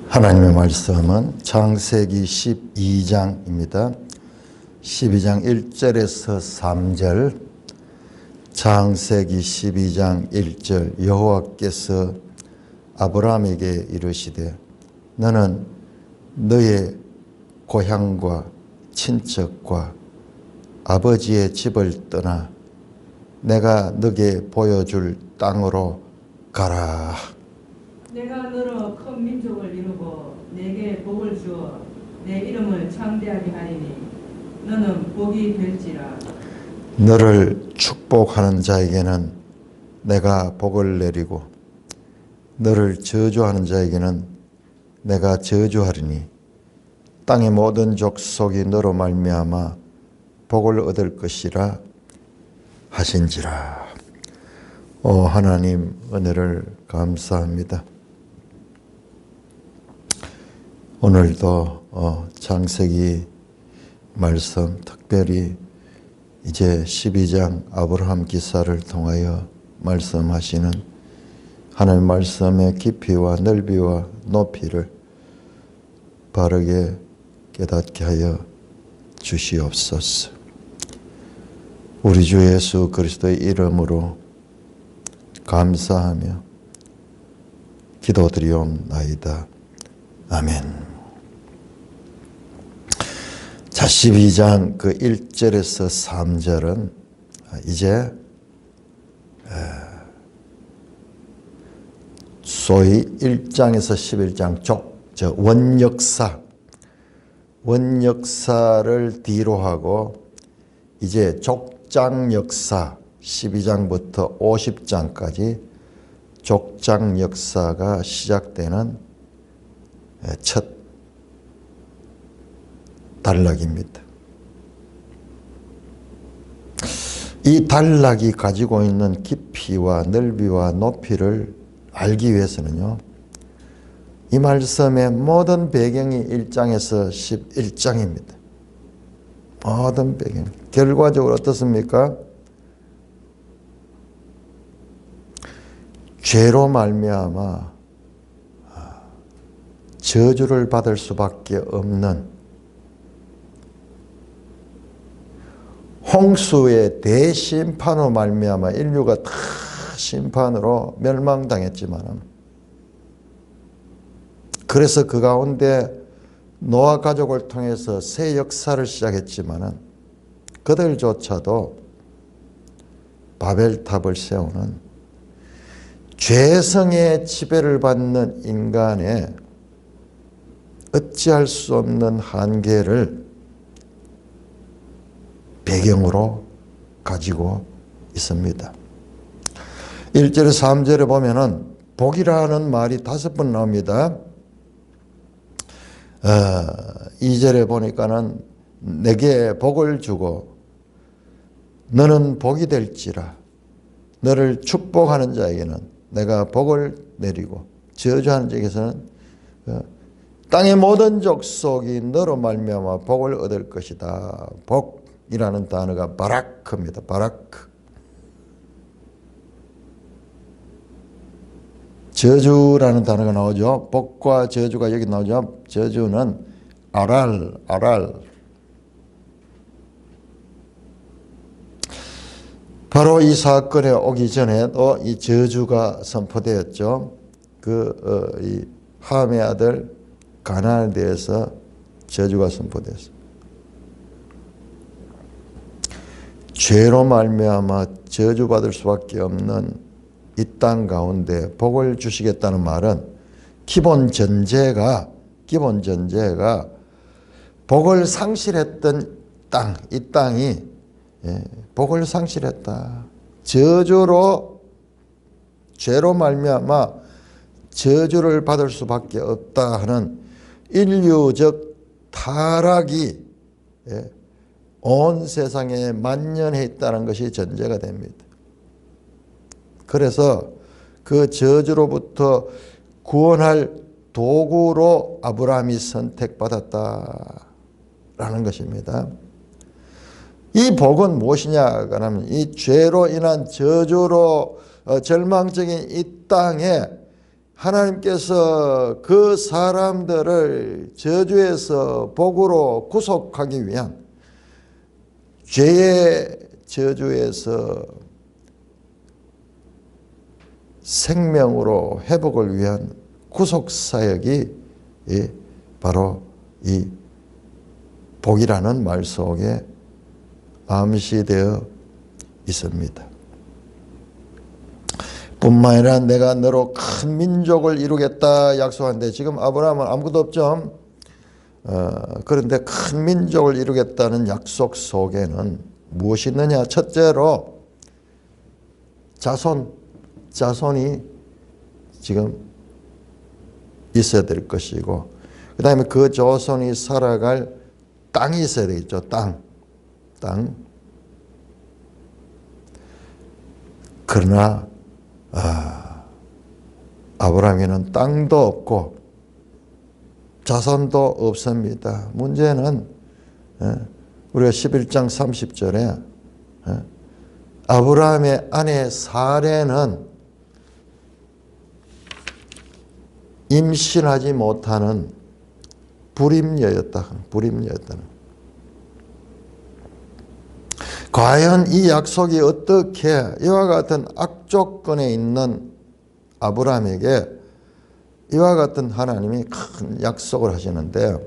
하나님의 말씀은 창세기 12장입니다. 12장 1절에서 3절. 창세기 12장 1절. 여호와께서 아브라함에게 이르시되 너는 너의 고향과 친척과 아버지의 집을 떠나 내가 너게 보여줄 땅으로 가라. 내가 너로 큰 민족을 이루고 내게 복을 주어 내 이름을 창대하게 하리니 너는 복이 될지라. 너를 축복하는 자에게는 내가 복을 내리고 너를 저주하는 자에게는 내가 저주하리니 땅의 모든 족속이 너로 말미암아 복을 얻을 것이라 하신지라. 하나님 은혜를 감사합니다. 오늘도 창세기 말씀, 특별히 이제 12장 아브라함 기사를 통하여 말씀하시는 하나님 말씀의 깊이와 넓이와 높이를 바르게 깨닫게 하여 주시옵소서. 우리 주 예수 그리스도의 이름으로 감사하며 기도드리옵나이다. 아멘. 자, 12장 그 1절에서 3절은 이제 소위 1장에서 11장 원역사를 뒤로 하고 이제 족장 역사 12장부터 50장까지 족장 역사가 시작되는 첫 단락입니다. 이 단락이 가지고 있는 깊이와 넓이와 높이를 알기 위해서는요, 이 말씀의 모든 배경이 1장에서 11장입니다. 모든 배경. 결과적으로 어떻습니까? 죄로 말미암아 저주를 받을 수밖에 없는 홍수의 대심판으로 말미암아 인류가 다 심판으로 멸망당했지만, 그래서 그 가운데 노아 가족을 통해서 새 역사를 시작했지만 그들조차도 바벨탑을 세우는 죄성의 지배를 받는 인간의 어찌할 수 없는 한계를 배경으로 가지고 있습니다. 1절에 3절에 보면은 복이라는 말이 5번 나옵니다. 2절에 보니까는 내게 복을 주고 너는 복이 될지라. 너를 축복하는 자에게는 내가 복을 내리고 저주하는 자에게서는 땅의 모든 족속이 너로 말미암아 복을 얻을 것이다. 복이라는 단어가 바라크입니다. 바라크. 저주라는 단어가 나오죠. 복과 저주가 여기 나오죠. 저주는 아랄. 바로 이 사건에 오기 전에도 이 저주가 선포되었죠. 이 함의 아들 가나안에 대해서 저주가 선포됐습니다. 죄로 말미암아 저주받을 수밖에 없는 이 땅 가운데 복을 주시겠다는 말은 기본 전제가 복을 상실했던 땅, 이 땅이 복을 상실했다. 죄로 말미암아 저주를 받을 수밖에 없다 하는 인류적 타락이 온 세상에 만연해 있다는 것이 전제가 됩니다. 그래서 그 저주로부터 구원할 도구로 아브라함이 선택받았다라는 것입니다. 이 복은 무엇이냐 하면 이 죄로 인한 저주로 절망적인 이 땅에 하나님께서 그 사람들을 저주에서 복으로 구속하기 위한, 죄의 저주에서 생명으로 회복을 위한 구속사역이 바로 이 복이라는 말 속에 암시되어 있습니다. 뿐만 아니라 내가 너로 큰 민족을 이루겠다 약속하는데, 지금 아브라함은 아무것도 없죠. 그런데 큰 민족을 이루겠다는 약속 속에는 무엇이 있느냐? 첫째로 자손이 지금 있어야 될 것이고, 그 다음에 그 자손이 살아갈 땅이 있어야 되겠죠. 땅. 그러나 아브라함에는 땅도 없고 자손도 없습니다. 문제는 우리가 11장 30절에 아브라함의 아내 사레는 임신하지 못하는 불임녀였다. 과연 이 약속이 어떻게 이와 같은 악조건에 있는 아브라함에게 이와 같은 하나님이 큰 약속을 하시는데,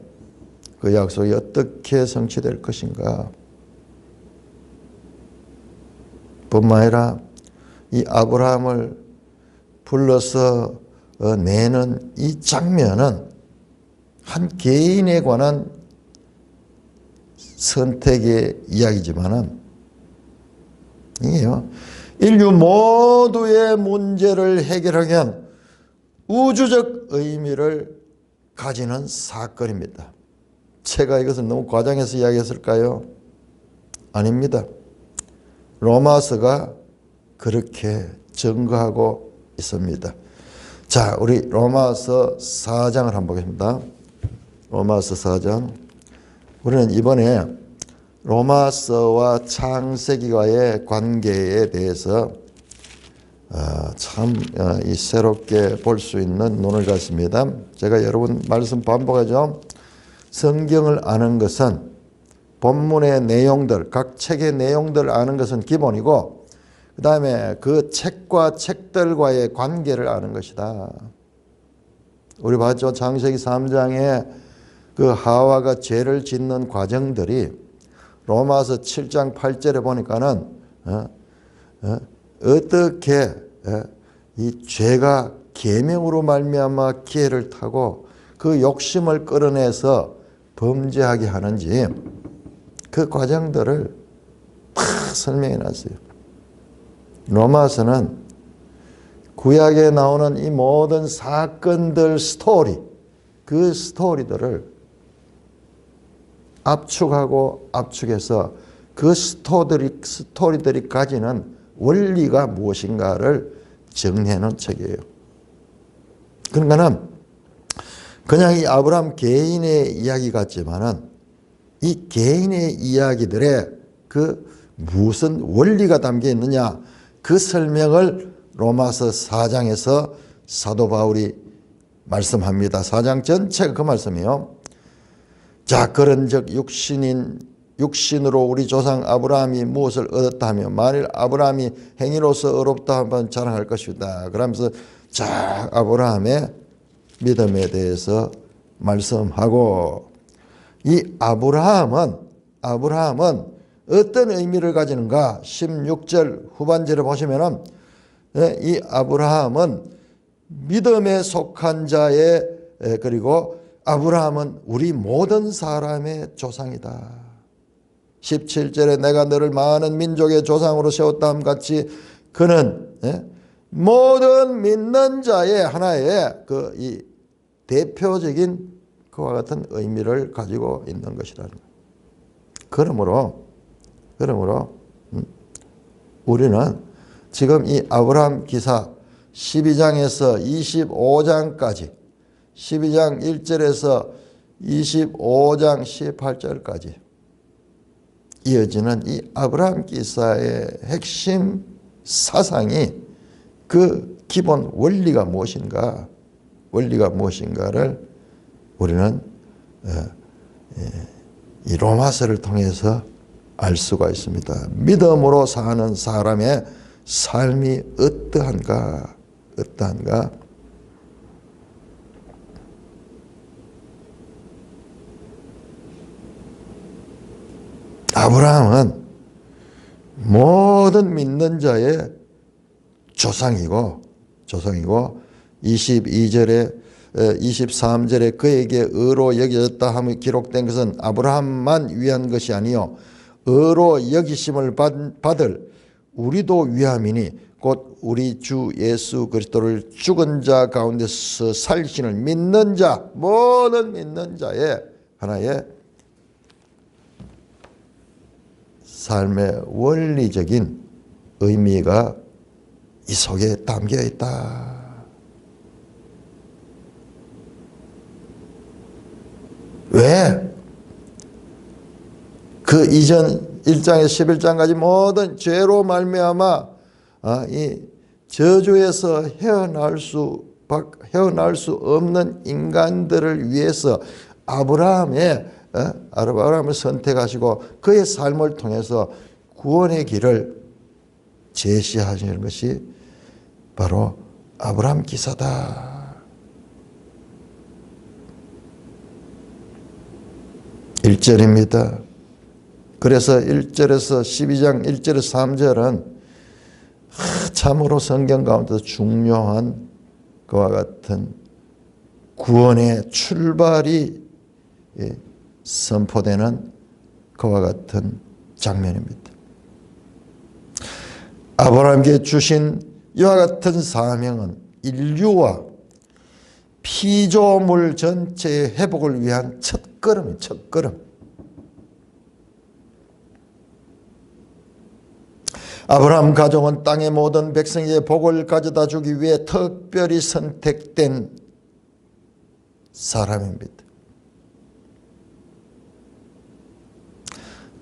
그 약속이 어떻게 성취될 것인가? 뿐만 아니라 이 아브라함을 불러서 내는 이 장면은 한 개인에 관한 선택의 이야기지만은, 이게요, 인류 모두의 문제를 해결하기 위한 우주적 의미를 가지는 사건입니다. 제가 이것을 너무 과장해서 이야기했을까요? 아닙니다. 로마서가 그렇게 증거하고 있습니다. 자, 우리 로마서 4장을 한번 보겠습니다. 로마서 4장. 우리는 이번에 로마서와 창세기와의 관계에 대해서 참 새롭게 볼 수 있는 논을 갖습니다. 제가 여러분 말씀 반복하죠. 성경을 아는 것은 본문의 내용들, 각 책의 내용들을 아는 것은 기본이고, 그 다음에 그 책과 책들과의 관계를 아는 것이다. 우리 봤죠? 창세기 3장에 그 하와가 죄를 짓는 과정들이 로마서 7장 8절에 보니까는 어떻게 이 죄가 계명으로 말미암아 기회를 타고 그 욕심을 끌어내서 범죄하게 하는지 그 과정들을 다 설명해 놨어요. 로마서는 구약에 나오는 이 모든 사건들 스토리, 그 스토리들을 압축하고 압축해서 그 스토리들이 가지는 원리가 무엇인가를 정리해 놓은 책이에요. 그러니까는 그냥 이 아브라함 개인의 이야기 같지만은 이 개인의 이야기들에 그 무슨 원리가 담겨 있느냐, 그 설명을 로마서 4장에서 사도 바울이 말씀합니다. 4장 전체가 그 말씀이에요. 자, 그런즉 육신으로 우리 조상 아브라함이 무엇을 얻었다 하며 만일 아브라함이 행위로서 의롭다 한번 자랑할 것이다. 그러면서 자, 아브라함의 믿음에 대해서 말씀하고, 이 아브라함은 어떤 의미를 가지는가? 16절 후반절에 보시면은 이 아브라함은 믿음에 속한 자의, 그리고 아브라함은 우리 모든 사람의 조상이다. 17절에 내가 너를 많은 민족의 조상으로 세웠다함 같이 그는 모든 믿는 자의 하나의 그 이 대표적인 그와 같은 의미를 가지고 있는 것이라는 거예요. 그러므로 우리는 지금 이 아브라함 기사 12장에서 25장까지 12장 1절에서 25장 18절까지 이어지는 이 아브라함 기사의 핵심 사상이 그 기본 원리가 무엇인가, 원리가 무엇인가를 우리는 이 로마서를 통해서 알 수가 있습니다. 믿음으로 사는 사람의 삶이 어떠한가? 아브라함은 모든 믿는 자의 조상이고 22절에 23절에 그에게 의로 여겨졌다 하며 기록된 것은 아브라함만 위한 것이 아니요 의로 여기심을 받을 우리도 위함이니 곧 우리 주 예수 그리스도를 죽은 자 가운데서 살리시는 믿는 자, 모든 믿는 자의 하나의 삶의 원리적인 의미가 이 속에 담겨 있다. 왜? 그 이전 1장에서 11장까지 모든 죄로 말미암아 이 저주에서 헤어나올 수 없는 인간들을 위해서 아브라함을 선택하시고 그의 삶을 통해서 구원의 길을 제시하시는 것이 바로 아브라함 기사다. 1절입니다. 그래서 1절에서 12장 1절에서 3절은 참으로 성경 가운데서 중요한 그와 같은 구원의 출발이 선포되는 그와 같은 장면입니다. 아브라함에게 주신 이와 같은 사명은 인류와 피조물 전체의 회복을 위한 첫걸음이에요. 첫걸음. 아브라함 가족은 땅의 모든 백성에게 복을 가져다 주기 위해 특별히 선택된 사람입니다.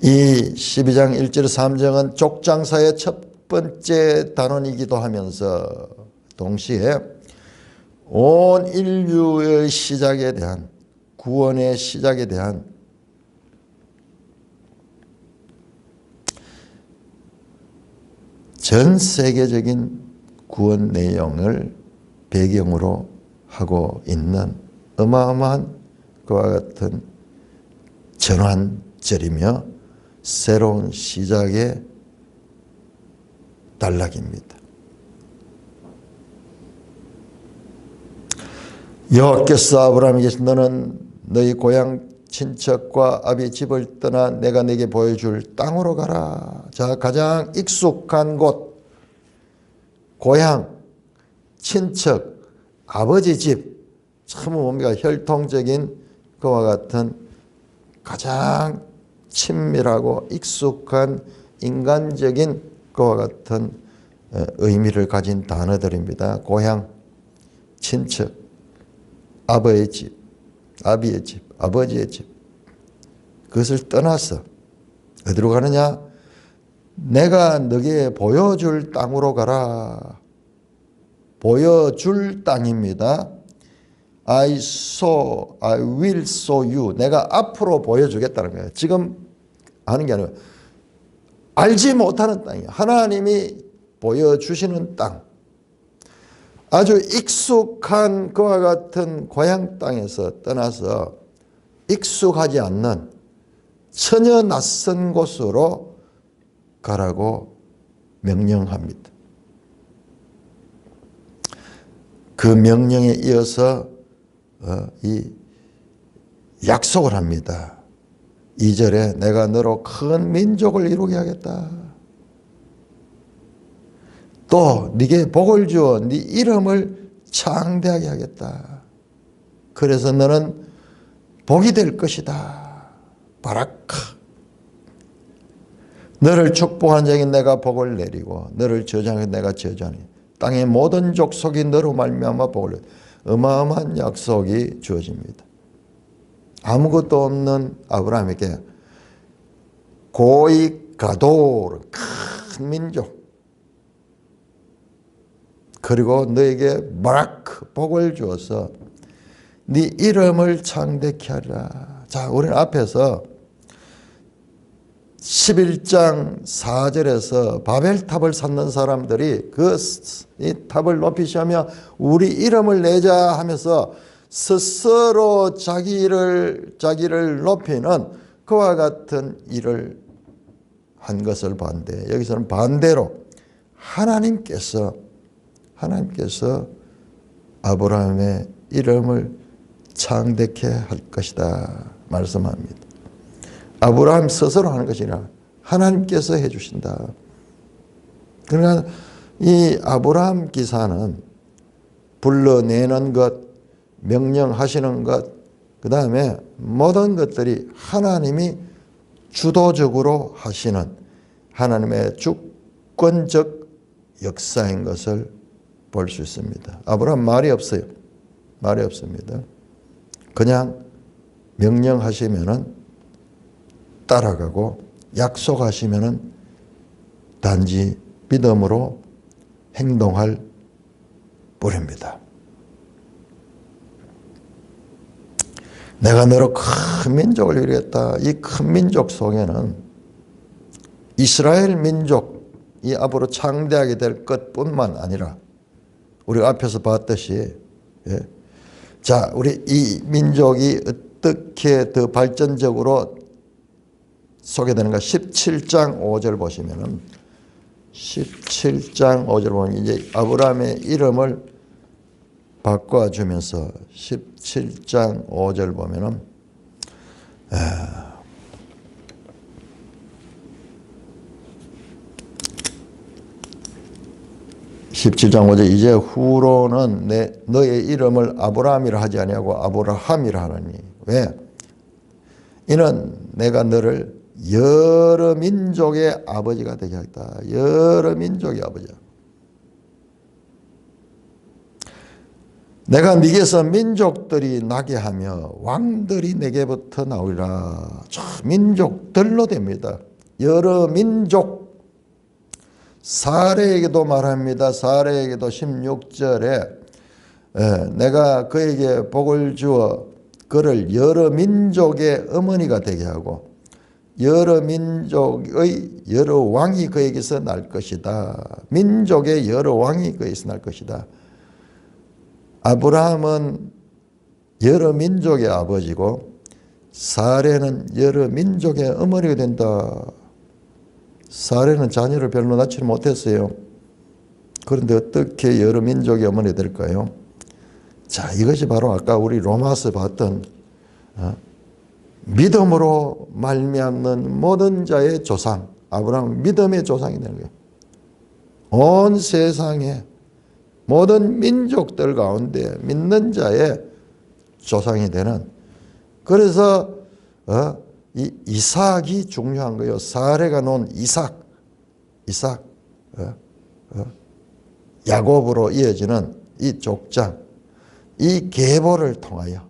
이 12장 1절 3절은 족장사의 첫 번째 단원이기도 하면서 동시에 온 인류의 시작에 대한 구원의 시작에 대한 전 세계적인 구원 내용을 배경으로 하고 있는 어마어마한 그와 같은 전환절이며 새로운 시작의 단락입니다. 여호와께서 아브라함에게 너는 너희 고향 친척과 아비 집을 떠나 내가 네게 보여줄 땅으로 가라. 자, 가장 익숙한 곳, 고향, 친척, 아버지 집, 참 뭡니까 혈통적인 그와 같은 가장 친밀하고 익숙한 인간적인 그와 같은 의미를 가진 단어들입니다. 고향, 친척, 아버의 집, 아비의 집, 아버지의 집. 그것을 떠나서 어디로 가느냐? 내가 너에게 보여줄 땅으로 가라. 보여줄 땅입니다. I will show you. 내가 앞으로 보여주겠다는 거예요. 지금 하는 게 아니고 알지 못하는 땅이에요. 하나님이 보여주시는 땅. 아주 익숙한 그와 같은 고향 땅에서 떠나서 익숙하지 않는 전혀 낯선 곳으로 가라고 명령합니다. 그 명령에 이어서 이 약속을 합니다. 2절에 내가 너로 큰 민족을 이루게 하겠다. 또 네게 복을 주어 네 이름을 창대하게 하겠다. 그래서 너는 복이 될 것이다. 바라카. 너를 축복한 자에게 내가 복을 내리고 너를 저주한 자에게 내가 저주하니 땅의 모든 족속이 너로 말미암아 복을 내리고 어마어마한 약속이 주어집니다. 아무것도 없는 아브라함에게 고이 가도 큰 민족 그리고 너에게 바라크 복을 주어서 네 이름을 창대케 하리라. 자, 우리는 앞에서 11장 4절에서 바벨탑을 쌓는 사람들이 이 탑을 높이시며 우리 이름을 내자 하면서 스스로 자기를 높이는 그와 같은 일을 한 것을 봤는데, 여기서는 반대로 하나님께서 아브라함의 이름을 창대케 할 것이다 말씀합니다. 아브라함 스스로 하는 것이 아니라 하나님께서 해주신다. 그러니까 이 아브라함 기사는 불러내는 것, 명령하시는 것, 그 다음에 모든 것들이 하나님이 주도적으로 하시는 하나님의 주권적 역사인 것을 볼 수 있습니다. 아브라함 말이 없어요. 말이 없습니다. 그냥 명령하시면은 따라가고 약속하시면은 단지 믿음으로 행동할 뿐입니다. 내가 너로 큰 민족을 이루겠다. 이 큰 민족 속에는 이스라엘 민족이 앞으로 창대하게 될 것뿐만 아니라 우리가 앞에서 봤듯이, 자, 우리 이 민족이 어떻게 더 발전적으로 소개되는가? 17장 5절 보시면은 17장 5절 보면 이제 아브라함의 이름을 바꿔주면서 17장 5절 보면은 17장 5절 이제 후로는 너의 이름을 아브라함이라 하지 아니하고 아브라함이라 하느니 왜? 이는 내가 너를 여러 민족의 아버지가 되게 하겠다. 여러 민족의 아버지야. 내가 네게서 민족들이 나게 하며 왕들이 내게부터 나오리라. 민족들로 됩니다. 여러 민족. 사레에게도 말합니다. 사레에게도 16절에 내가 그에게 복을 주어 그를 여러 민족의 어머니가 되게 하고 여러 민족의 여러 왕이 그에게서 날 것이다. 민족의 여러 왕이 그에게서 날 것이다. 아브라함은 여러 민족의 아버지고 사레는 여러 민족의 어머니가 된다. 사레는 자녀를 별로 낳지를 못했어요. 그런데 어떻게 여러 민족의 어머니가 될까요? 자, 이것이 바로 아까 우리 로마서 봤던 믿음으로 말미암는 모든 자의 조상, 아브라함 믿음의 조상이 되는 거예요. 온 세상에 모든 민족들 가운데 믿는 자의 조상이 되는. 그래서 이 이삭이 중요한 거예요. 사레가 놓은 이삭, 야곱으로 이어지는 이 족장, 이 계보를 통하여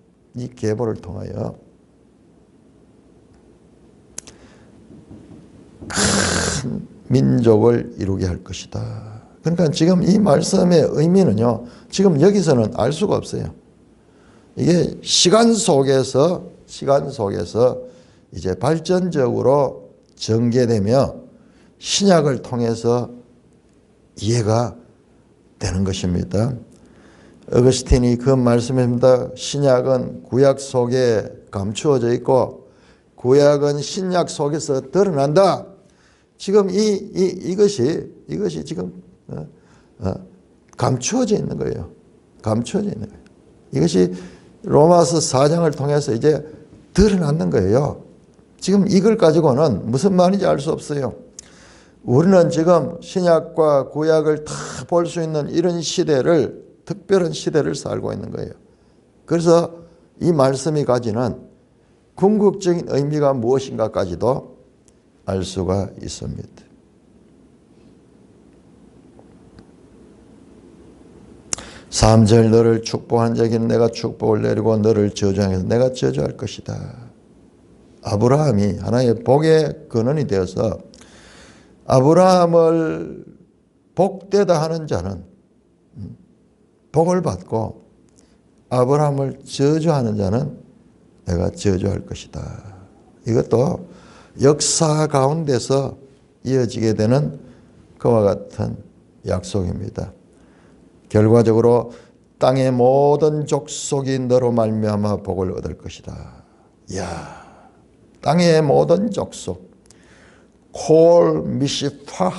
큰 민족을 이루게 할 것이다. 그러니까 지금 이 말씀의 의미는요, 지금 여기서는 알 수가 없어요. 이게 시간 속에서 이제 발전적으로 전개되며 신약을 통해서 이해가 되는 것입니다. 어거스틴이 그 말씀입니다. 신약은 구약 속에 감추어져 있고 구약은 신약 속에서 드러난다. 지금 이것이 지금 감추어져 있는 거예요. 이것이 로마서 4장을 통해서 이제 드러나는 거예요. 지금 이걸 가지고는 무슨 말인지 알 수 없어요. 우리는 지금 신약과 구약을 다 볼 수 있는 이런 시대를, 특별한 시대를 살고 있는 거예요. 그래서 이 말씀이 가지는 궁극적인 의미가 무엇인가까지도 알 수가 있습니다. (3절) 너를 축복한 자에게는 내가 축복을 내리고 너를 저주한 자에게는 내가 저주할 것이다. 아브라함이 하나의 복의 근원이 되어서 아브라함을 복되다 하는 자는 복을 받고 아브라함을 저주하는 자는 내가 저주할 것이다. 이것도 역사 가운데서 이어지게 되는 그와 같은 약속입니다. 결과적으로 땅의 모든 족속이 너로 말미암아 복을 얻을 것이다. 이야, 땅의 모든 족속. 콜 미시파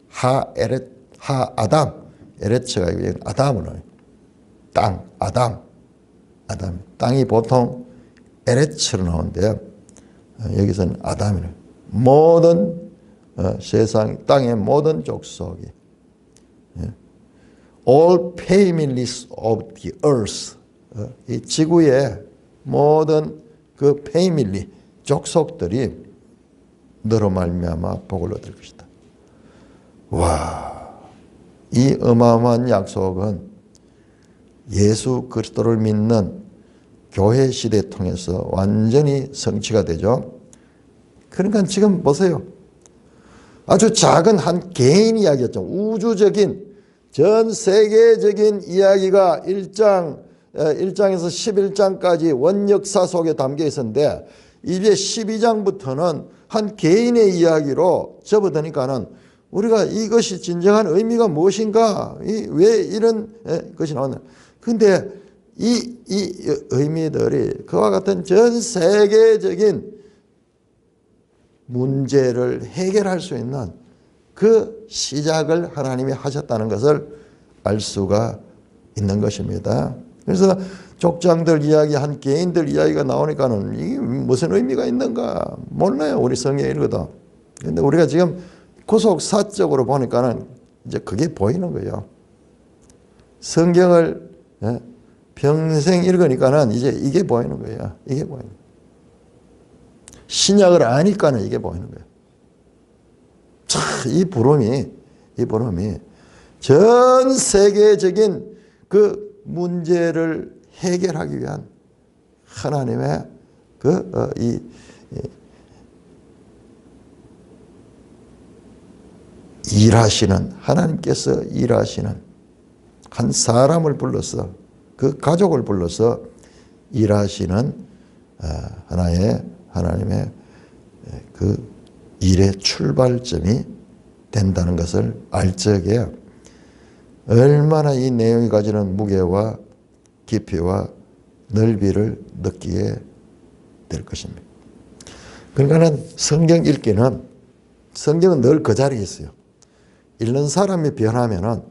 하 에렛 하 아담 에레츠가 아담은 땅 아담 땅이 보통 에레츠로 나오는데요. 여기서는 아담이네. 모든 세상 땅의 모든 족속이 all families of the earth 이 지구의 모든 그 패밀리 족속들이 너로 말미암아 복을 얻을 것이다. 와, 이 어마어마한 약속은 예수 그리스도를 믿는 교회 시대 통해서 완전히 성취가 되죠. 그러니까 지금 보세요. 아주 작은 한 개인 이야기였죠. 우주적인 전 세계적인 이야기가 1장에서 11장까지 원역사 속에 담겨 있었는데 이제 12장부터는 한 개인의 이야기로 접어드니까는 우리가 이것이 진정한 의미가 무엇인가? 왜 이런 것이 나오나? 근데 이 의미들이 그와 같은 전 세계적인 문제를 해결할 수 있는 그 시작을 하나님이 하셨다는 것을 알 수가 있는 것입니다. 그래서 족장들 이야기, 한 개인들 이야기가 나오니까는 이게 무슨 의미가 있는가 몰라요. 우리 성경에 읽어도. 근데 우리가 지금 구속사적으로 보니까는 이제 그게 보이는 거예요. 성경을 평생 읽으니까는 이제 이게 보이는 거예요. 이게 보이는 거예요. 신약을 아니까는 이게 보이는 거예요. 참, 이 부름이 전 세계적인 그 문제를 해결하기 위한 하나님의 일하시는 하나님께서 일하시는 한 사람을 불러서 그 가족을 불러서 일하시는 하나님의 그 일의 출발점이 된다는 것을 알 적에 얼마나 이 내용이 가지는 무게와 깊이와 넓이를 느끼게 될 것입니다. 그러니까는 성경 읽기는 성경은 늘 그 자리에 있어요. 읽는 사람이 변하면은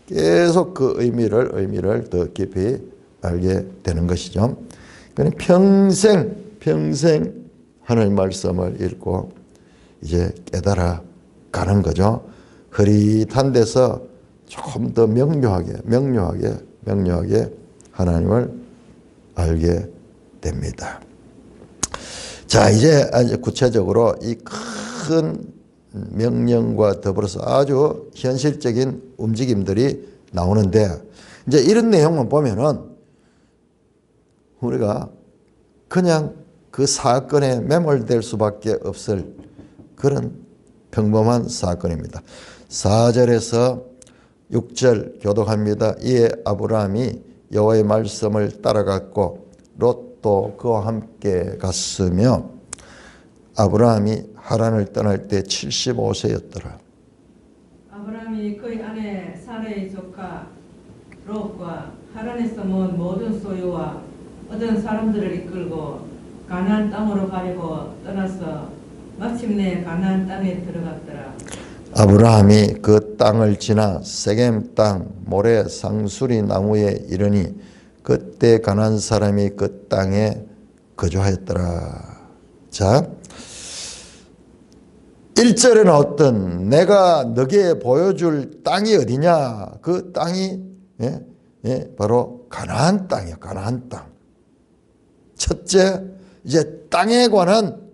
계속 그 의미를 더 깊이 알게 되는 것이죠. 그러니까 평생 하나님 말씀을 읽고 이제 깨달아 가는 거죠. 흐릿한 데서 조금 더 명료하게 하나님을 알게 됩니다. 자, 이제 구체적으로 이 큰 명령과 더불어서 아주 현실적인 움직임들이 나오는데 이제 이런 내용만 보면은 우리가 그냥 그 사건에 매몰될 수밖에 없을 그런 평범한 사건입니다. 4절에서 6절 교독합니다. 이에 아브라함이 여호와의 말씀을 따라갔고 롯도 그와 함께 갔으며 아브라함이 하란을 떠날 때 75세였더라. 아브라함이 그의 아내 사라의 조카 롯과 하란에서 모은 모든 소유와 얻은 사람들을 이끌고 가나안 땅으로 가려고 떠나서 마침내 가나안 땅에 들어갔더라. 아브라함이 그 땅을 지나 세겜 땅 모래 상수리 나무에 이르니 그때 가나안 사람이 그 땅에 거주하였더라. 자, 1절에는 어떤 내가 너게 보여줄 땅이 어디냐? 그 땅이 바로 가나안 땅이에요. 가나안 땅. 첫째, 이제 땅에 관한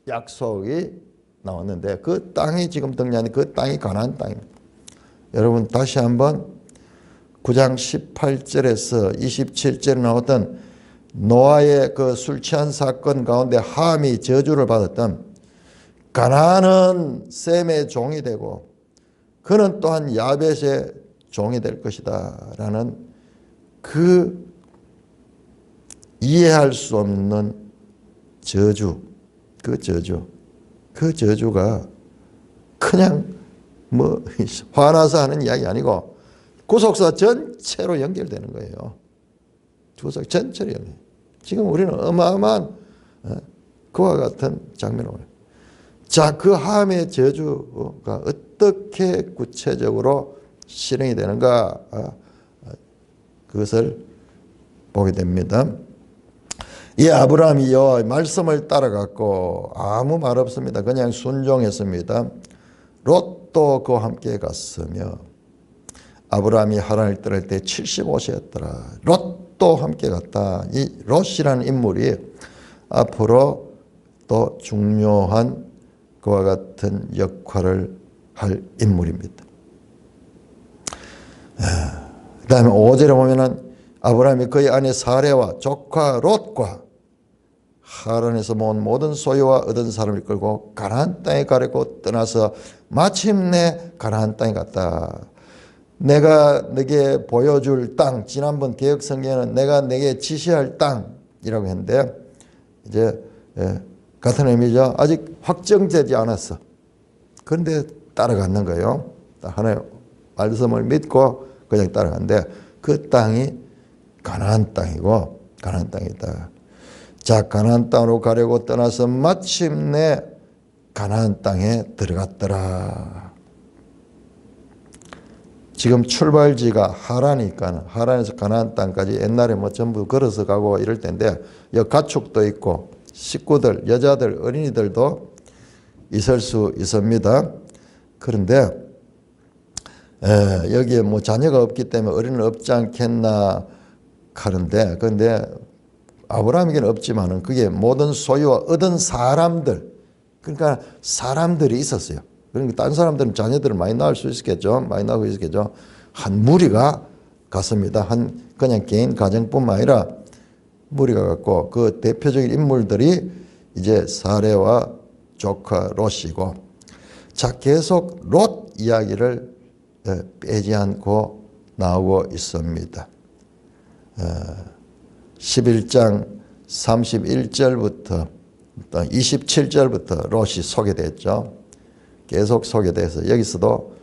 약속이 나왔는데 그 땅이 지금 등장하는 그 땅이 가나안 땅입니다. 여러분 다시 한번 9장 18절에서 27절에 나왔던 노아의 그 술 취한 사건 가운데 함이 저주를 받았던 가나안은 셈의 종이 되고 그는 또한 야벳의 종이 될 것이다 라는 그 이해할 수 없는 저주, 그 저주가 그냥 뭐 화나서 하는 이야기 아니고 구속사 전체로 연결되는 거예요. 구속사 전체로 연결. 지금 우리는 어마어마한 그와 같은 장면을 보여요. 자, 그 함의 저주가 어떻게 구체적으로 실행이 되는가, 그것을 보게 됩니다. 이 아브라함이 여호와의 말씀을 따라갔고 아무 말 없습니다. 그냥 순종했습니다. 롯도 그와 함께 갔으며 아브라함이 하란을 떠날 때 75세였더라. 롯도 함께 갔다. 이 롯이라는 인물이 앞으로 또 중요한 그와 같은 역할을 할 인물입니다. 그 다음에 5절에 보면은 아브라함이 그의 아내 사레와 조카 롯과 하란에서 모은 모든 소유와 얻은 사람을 끌고 가나안 땅에 가려고 떠나서 마침내 가나안 땅에 갔다. 내가 네게 보여줄 땅, 지난번 개혁 성경에는 내가 네게 지시할 땅이라고 했는데 이제 같은 의미죠. 아직 확정되지 않았어. 그런데 따라갔는 거예요. 하나의 말씀을 믿고 그냥 따라갔는데 그 땅이 가나안 땅이고 가나안 땅이다. 자, 가나안 땅으로 가려고 떠나서 마침내 가나안 땅에 들어갔더라. 지금 출발지가 하란이니까 하란에서 가나안 땅까지 옛날에 뭐 전부 걸어서 가고 이럴 텐데 여기 가축도 있고 식구들, 여자들, 어린이들도 있을 수 있습니다. 그런데 여기에 뭐 자녀가 없기 때문에 어린이는 없지 않겠나 하는데, 그런데 아브라함에게는 없지만은 그게 모든 소유와 얻은 사람들, 그러니까 사람들이 있었어요. 그러니까 다른 사람들은 자녀들을 많이 낳을 수 있겠죠. 많이 낳고 있겠죠. 한 무리가 갔습니다. 한 그냥 개인 가정뿐만 아니라 무리가 갔고 그 대표적인 인물들이 이제 사레와 조카 롯이고, 자, 계속 롯 이야기를 빼지 않고 나오고 있습니다. 11장 31절부터 27절부터 롯이 소개됐죠. 계속 소개돼서 여기서도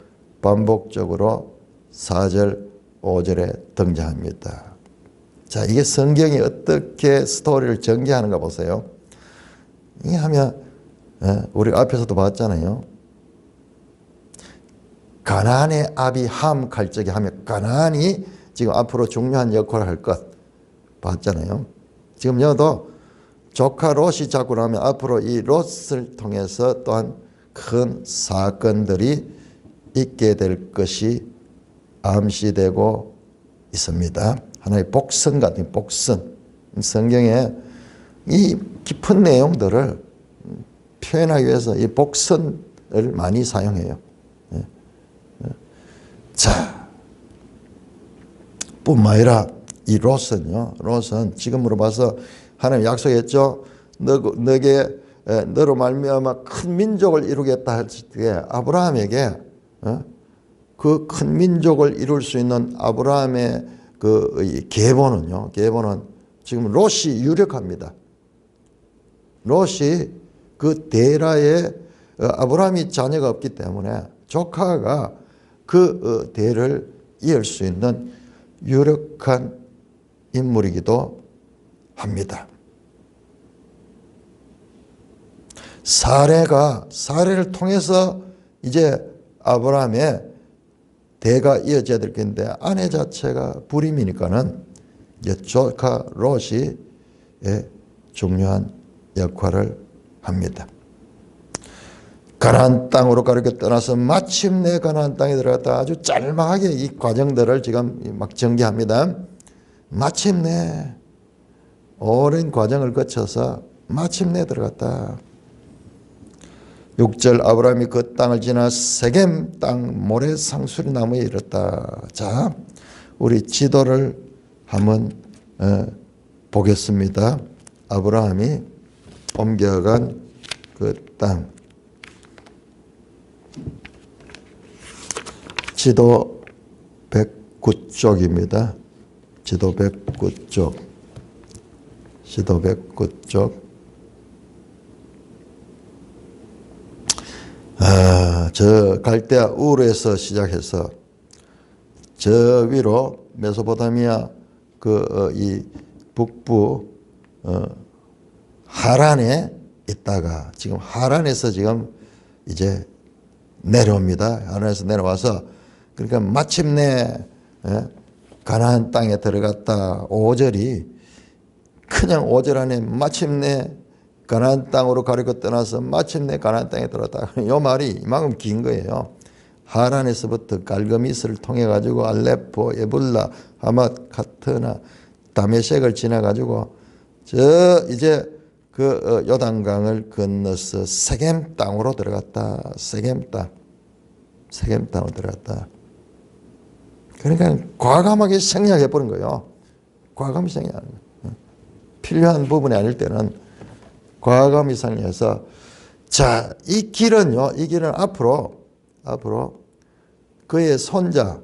반복적으로 4절, 5절에 등장합니다. 자, 이게 성경이 어떻게 스토리를 전개하는가 보세요. 이게 하면 우리 앞에서도 봤잖아요. 가나안의 아비 함 갈 적에 하면 가나안이 지금 앞으로 중요한 역할을 할 것 봤잖아요. 지금 여도 조카 롯이 자꾸 나오면 앞으로 이 롯을 통해서 또한 큰 사건들이 있게 될 것이 암시되고 있습니다. 하나의 복선 같은 복선. 성경에 이 깊은 내용들을 표현하기 위해서 이 복선을 많이 사용해요. 자, 뿐만 아니라 이 롯은요, 롯은 지금으로 봐서 하나님 약속했죠. 너로 말미암아 큰 민족을 이루겠다 할 때 아브라함에게 그 큰 민족을 이룰 수 있는 아브라함의 그 계보는요, 계보는 지금 롯이 유력합니다. 롯이 그 대라에 아브라함이 자녀가 없기 때문에 조카가 그 대를 이을 수 있는 유력한 인물이기도 합니다. 사례를 통해서 이제 아브라함의 대가 이어져야 될 건데 아내 자체가 불임이니까는 이제 조카 롯이 중요한 역할을 합니다. 가나안 땅으로 가려고 떠나서 마침내 가나안 땅에 들어갔다. 아주 짤막하게 이 과정들을 지금 막 전개합니다. 마침내 오랜 과정을 거쳐서 마침내 들어갔다. 6절 아브라함이 그 땅을 지나 세겜 땅 모래 상수리 나무에 이르렀다. 자, 우리 지도를 한번 보겠습니다. 아브라함이 옮겨간 그 땅. 지도 100 109쪽입니다. 지도 109쪽. 지도 109쪽. 저 갈대아 우르에서 시작해서 저 위로 메소포타미아 이 북부 하란에 있다가 지금 하란에서 지금 이제 내려옵니다. 하란에서 내려와서 그러니까 마침내 가나안 땅에 들어갔다. 5절이 그냥 5절 안에 마침내 가나안 땅으로 가려고 떠나서 마침내 가나안 땅에 들어갔다. 이 말이 이만큼 긴 거예요. 하란에서부터 갈그미스를 통해 가지고 알레포, 에불라, 하맛, 카트나, 다메섹을 지나 가지고 저 이제 그 요단강을 건너서 세겜 땅으로 들어갔다. 세겜 땅으로 들어갔다. 그러니까 과감하게 생략해 버린 거예요. 과감히 생략하는 거예요. 필요한 부분이 아닐 때는 과감히 생략해서 자, 이 길은 앞으로 그의 손자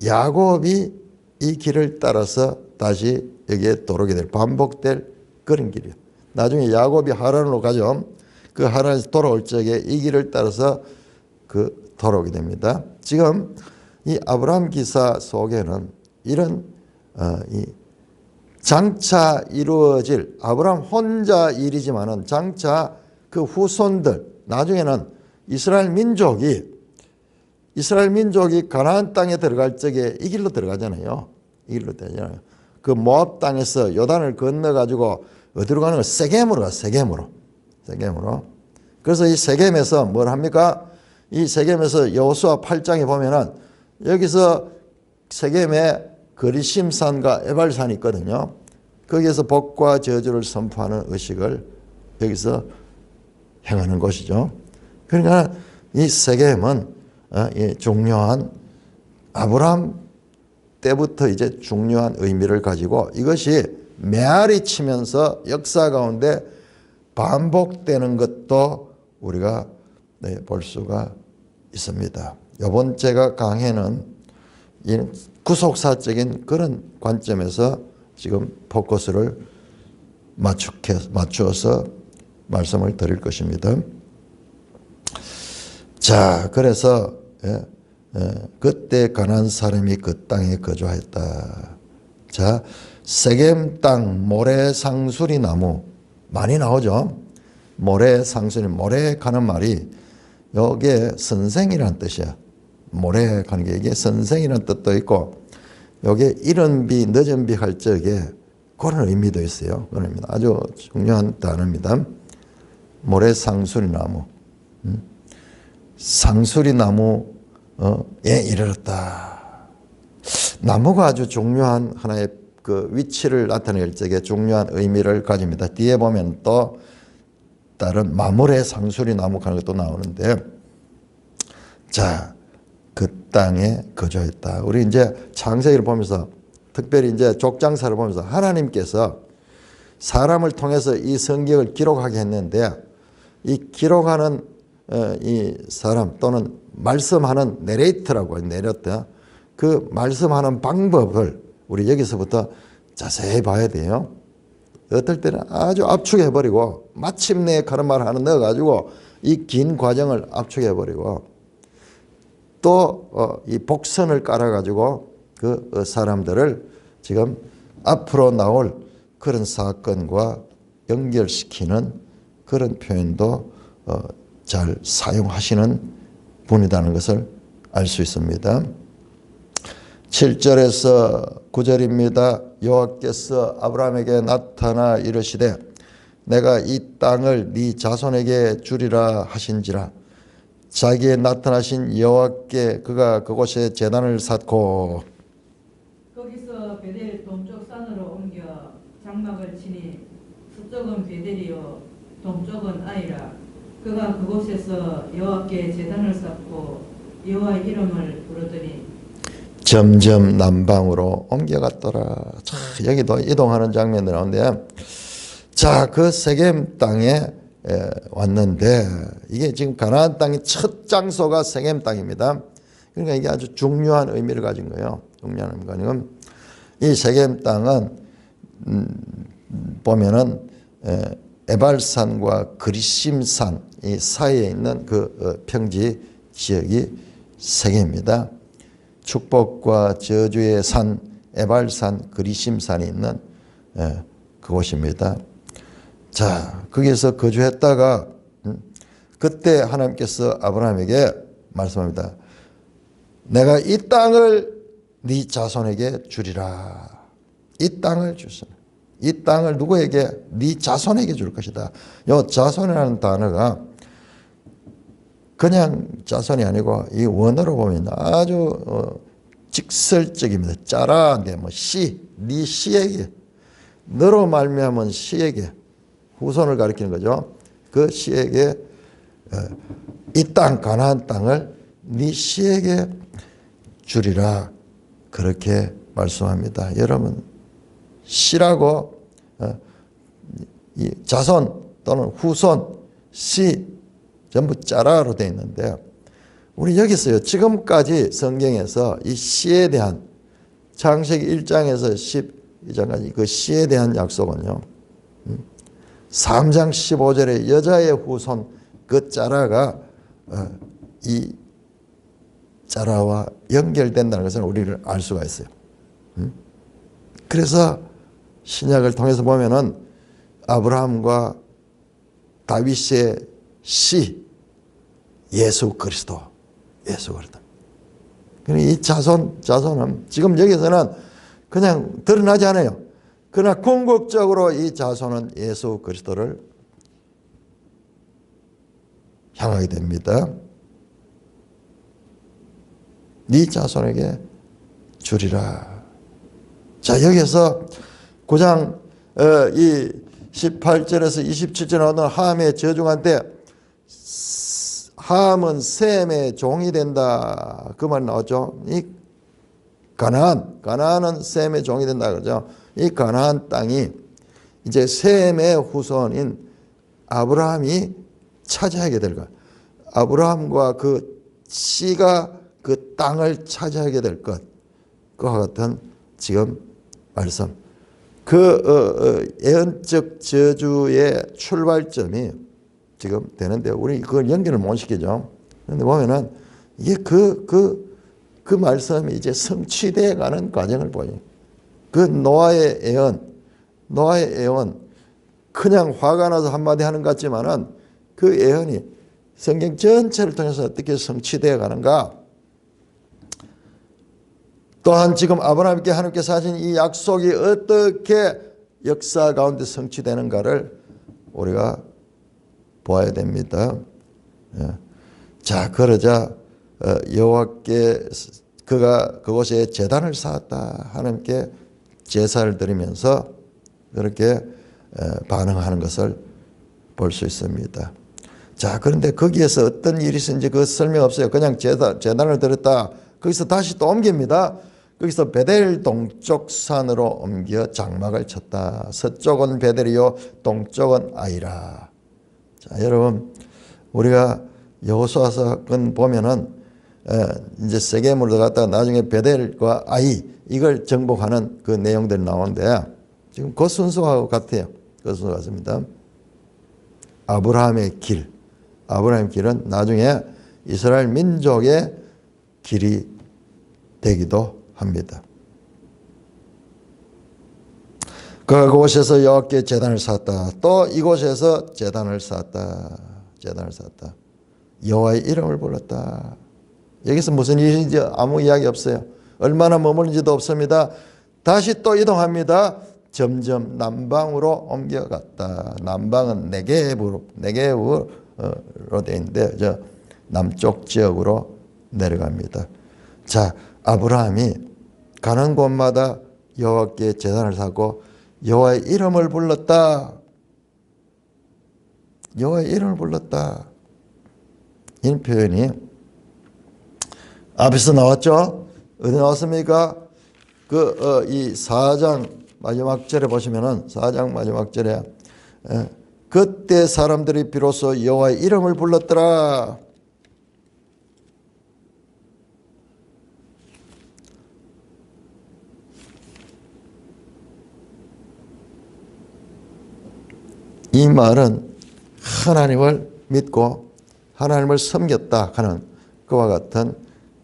야곱이 이 길을 따라서 다시 여기에 들어오게 될 반복될 그런 길이에요. 나중에 야곱이 하란으로 가죠. 그 하란에서 돌아올 적에 이 길을 따라서 돌아오게 됩니다. 지금 이 아브라함 기사 속에는 이런 이 장차 이루어질 아브라함 혼자 일이지만은 장차 그 후손들 나중에는 이스라엘 민족이 가나안 땅에 들어갈 적에 이 길로 들어가잖아요. 이 길로 되잖아요. 그 모압 땅에서 요단을 건너 가지고 어디로 가는 거? 세겜으로 가. 세겜으로. 그래서 이 세겜에서 뭘 합니까? 이 세겜에서 여호수아 8장에 보면은 여기서 세겜에 거리심산과 에발산이 있거든요. 거기에서 복과 저주를 선포하는 의식을 여기서 행하는 곳이죠. 그러니까 이 세겜은 중요한 아브라함 때부터 이제 중요한 의미를 가지고 이것이 메아리 치면서 역사 가운데 반복되는 것도 우리가 볼 수가 있습니다. 이번 제가 강해는 이 구속사적인 그런 관점에서 지금 포커스를 맞추어서 말씀을 드릴 것입니다. 자, 그래서 그때 가나안 사람이 그 땅에 거주하였다. 자, 세겜 땅 모래상수리 나무 많이 나오죠. 모래 가는 말이 여기에 선생이라는 뜻이야. 모래 가는 게 이게 선생이라는 뜻도 있고 여기에 이른 비 늦은 비 할 적에 그런 의미도 있어요. 그런 의미도 아주 중요한 단어입니다. 모래상수리 나무. 상수리 나무에 이르렀다. 나무가 아주 중요한 하나의 그 위치를 나타낼 적에 중요한 의미를 가집니다. 뒤에 보면 또 다른 마물의 상수리 나무 하는 것도 나오는데, 자, 그 땅에 거주했다. 우리 이제 창세기를 보면서 특별히 이제 족장사를 보면서 하나님께서 사람을 통해서 이 성경을 기록하게 했는데 이 기록하는 이 사람 또는 말씀하는 내레이터라고 내렸다. 그 말씀하는 방법을 우리 여기서부터 자세히 봐야 돼요. 어떨 때는 아주 압축해버리고 마침내 그런 말 하나 넣어가지고 이 긴 과정을 압축해버리고 또 이 복선을 깔아가지고 그 사람들을 지금 앞으로 나올 그런 사건과 연결시키는 그런 표현도 잘 사용하시는 분이라는 것을 알 수 있습니다. 7절에서 9절입니다. 여호와께서 아브라함에게 나타나 이르시되 내가 이 땅을 네 자손에게 주리라 하신지라. 자기에 나타나신 여호와께 그가 그곳에 제단을 쌓고 거기서 베델 동쪽 산으로 옮겨 장막을 치니 서쪽은 베델이요 동쪽은 아이라. 그가 그곳에서 여호와께 제단을 쌓고 여호와의 이름을 부르더니 점점 남방으로 옮겨갔더라. 자, 여기도 이동하는 장면이 나오는데, 자, 그 세겜 땅에 왔는데 이게 지금 가나안 땅의 첫 장소가 세겜 땅입니다. 그러니까 이게 아주 중요한 의미를 가진 거예요. 중요한 의미가 아니고 이 세겜 땅은 보면은 에발산과 그리심산 이 사이에 있는 그 평지 지역이 세겜입니다. 축복과 저주의 산 에발산 그리심산이 있는 그곳입니다. 자, 거기에서 거주했다가 그때 하나님께서 아브라함에게 말씀합니다. 내가 이 땅을 네 자손에게 주리라. 이 땅을 주시라. 이 땅을 누구에게? 네 자손에게 줄 것이다. 이 자손이라는 단어가 그냥 자손이 아니고 이 원어로 보면 아주 직설적입니다. 짜라한데 뭐 네 씨에게, 너로 말미암은 씨에게, 후손을 가리키는 거죠. 그 씨에게 이 땅 가나안 땅을 네 씨에게 주리라 그렇게 말씀합니다. 여러분 씨라고 이 자손 또는 후손 씨 전부 짜라로 되어 있는데 우리 여기서요 지금까지 성경에서 이 씨에 대한 창세기 1장에서 12장까지 그 씨에 대한 약속은요 3장 15절에 여자의 후손 그 짜라가 이 짜라와 연결된다는 것을 우리를 알 수가 있어요. 그래서 신약을 통해서 보면은 아브라함과 다윗의 씨 예수 그리스도. 이 자손은 지금 여기서는 그냥 드러나지 않아요. 그러나 궁극적으로 이 자손은 예수 그리스도를 향하게 됩니다. 네 자손에게 주리라. 자, 여기서 9장 이 18절에서 27절 나오는 함의 저주한테 함은 셈의 종이 된다. 그 말 나오죠. 이 가나안은 셈의 종이 된다 그러죠. 이 가나안 땅이 이제 셈의 후손인 아브라함이 차지하게 될 것. 아브라함과 그 씨가 그 땅을 차지하게 될 것. 그와 같은 지금 말씀. 그 예언적 저주의 출발점이 지금 되는데 우리 그걸 연결을 못 시키죠. 그런데 보면은 이게 그 말씀이 이제 성취되어 가는 과정을 보여요. 그 노아의 예언 그냥 화가 나서 한마디 하는 것 같지만은 그 예언이 성경 전체를 통해서 어떻게 성취되어 가는가. 또한 지금 아브라함께 하나님께서 하신 이 약속이 어떻게 역사 가운데 성취되는가를 우리가 보아야 됩니다. 자, 그러자 여호와께 그가 그곳에 제단을 쌓았다. 하나님께 제사를 드리면서 그렇게 반응하는 것을 볼 수 있습니다. 자, 그런데 거기에서 어떤 일이 있었는지 그 설명 없어요. 그냥 제단을 드렸다. 거기서 다시 또 옮깁니다. 거기서 베델 동쪽 산으로 옮겨 장막을 쳤다. 서쪽은 베델이요 동쪽은 아이라. 자, 여러분 우리가 여호수아 사건 보면은 이제 세겜으로 들어갔다가 나중에 베델과 아이 이걸 정복하는 그 내용들이 나오는데 지금 그 순서하고 같아요. 그 순서 같습니다. 아브라함의 길은 나중에 이스라엘 민족의 길이 되기도 합니다. 그곳에서 여호와께 제단을 쌓았다. 또 이곳에서 제단을 쌓았다. 여호와의 이름을 불렀다. 여기서 무슨 일인지 아무 이야기 없어요. 얼마나 머무는지도 없습니다. 다시 또 이동합니다. 점점 남방으로 옮겨갔다. 남방은 네게브로 되어 있는데 저 남쪽 지역으로 내려갑니다. 자, 아브라함이 가는 곳마다 여호와께 제단을 쌓고 여호와의 이름을 불렀다. 여호와의 이름을 불렀다. 이 표현이 앞에서 나왔죠. 어디 나왔습니까? 이 4장 마지막 절에 보시면은 4장 마지막 절에 그때 사람들이 비로소 여호와의 이름을 불렀더라. 이 말은 하나님을 믿고 하나님을 섬겼다 하는 그와 같은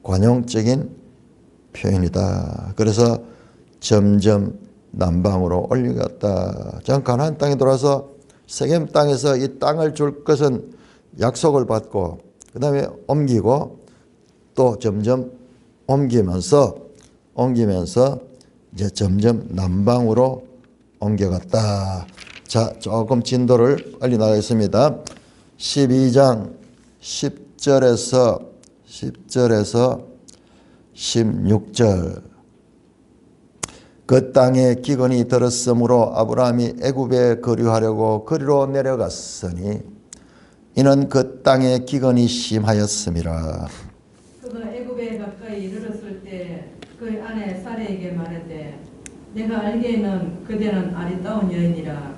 관용적인 표현이다. 그래서 점점 남방으로 올려갔다. 전 가나안 땅에 돌아서 세겜 땅에서 이 땅을 줄 것은 약속을 받고 그 다음에 옮기고 또 점점 옮기면서 이제 점점 남방으로 옮겨갔다. 자, 조금 진도를 빨리 나가겠습니다. 12장 10절에서 16절. 그 땅에 기근이 들었으므로 아브라함이 애굽에 거류하려고 거리로 내려갔으니 이는 그 땅에 기근이 심하였음이라. 그가 애굽에 가까이 이르렀을 때 그 아내 사레에게 말했되 내가 알기에는 그대는 아리따운 여인이라.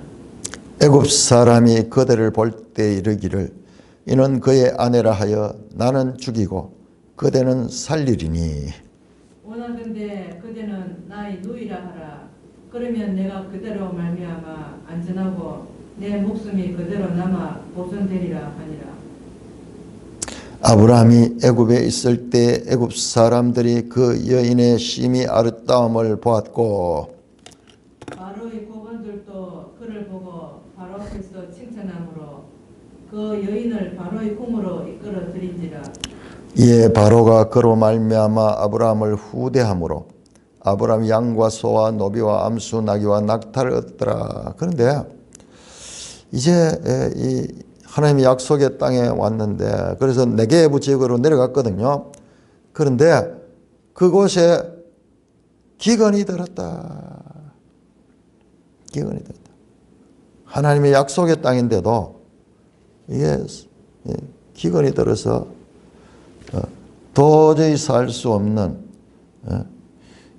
애굽 사람이 그대를 볼 때 이르기를 이는 그의 아내라 하여 나는 죽이고 그대는 살리리니 원하건대 그대는 나의 누이라 하라. 그러면 내가 그대로 말미암아 안전하고 내 목숨이 그대로 남아 보존되리라 하니라. 아브라함이 애굽에 있을 때 애굽 사람들이 그 여인의 심히 아름다움을 보았고 바로의 고관들도 그를 보고 바로 앞에서 칭찬함으로 그 여인을 바로의 궁으로 이끌어 들인지라. 이에 바로가 그로 말미암아 아브라함을 후대함으로 아브라함이 양과 소와 노비와 암수 나귀와 낙타를 얻더라. 그런데 이제 이 하나님의 약속의 땅에 왔는데 그래서 네게부 지역으로 내려갔거든요. 그런데 그곳에 기근이 들었다. 기근이 들었다. 하나님의 약속의 땅인데도 이게 기근이 들어서 도저히 살 수 없는